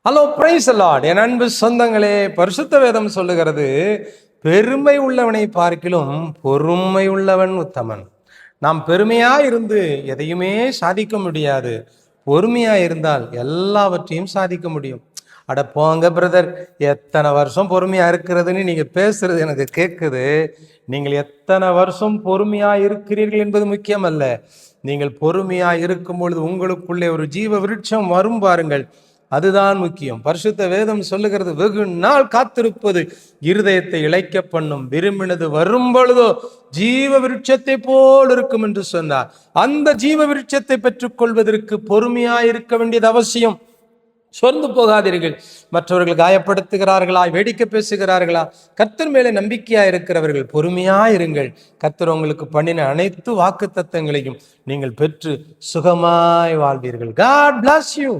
Hello, price Lord. என் அன்பு சொந்தங்களே, பரிசுத்த வேதம் சொல்லுகிறது, பெருமை உள்ளவனை பார்க்கிலும் பொறுமை உள்ளவன் உத்தமன். நாம் பெருமையா இருந்து எதையுமே சாதிக்க முடியாது. பொறுமையா இருந்தால் எல்லாவற்றையும் சாதிக்க முடியும். அட போங்க பிரதர், எத்தனை வருஷம் பொறுமையா இருக்கிறதுன்னு நீங்க பேசுறது எனக்கு கேட்குது. நீங்கள் எத்தனை வருஷம் பொறுமையா இருக்கிறீர்கள் என்பது முக்கியம் அல்ல. நீங்கள் பொறுமையா இருக்கும் பொழுது உங்களுக்குள்ளே ஒரு ஜீவ விருட்சம் வரும் பாருங்கள், அதுதான் முக்கியம். பரிசுத்த வேதம் சொல்லுகிறது, வெகு நாள் காத்திருப்பது இருதயத்தை இளைக்க பண்ணும், விரும்பினது வரும் பொழுதோ ஜீவ விருட்சத்தை போல் இருக்கும் என்று சொன்னார். அந்த ஜீவ விருட்சத்தை பெற்றுக் கொள்வதற்கு பொறுமையாயிருக்க வேண்டியது அவசியம். சொர்ந்து போகாதீர்கள். மற்றவர்கள் காயப்படுத்துகிறார்களா, வேடிக்கை பேசுகிறார்களா, கர்த்தர் மேலே நம்பிக்கையா இருக்கிறவர்கள் பொறுமையா இருங்கள். கர்த்தர் உங்களுக்கு பண்ணின அனைத்து வாக்கு தத்தங்களையும் நீங்கள் பெற்று சுகமாய் வாழ்வீர்கள். God bless you.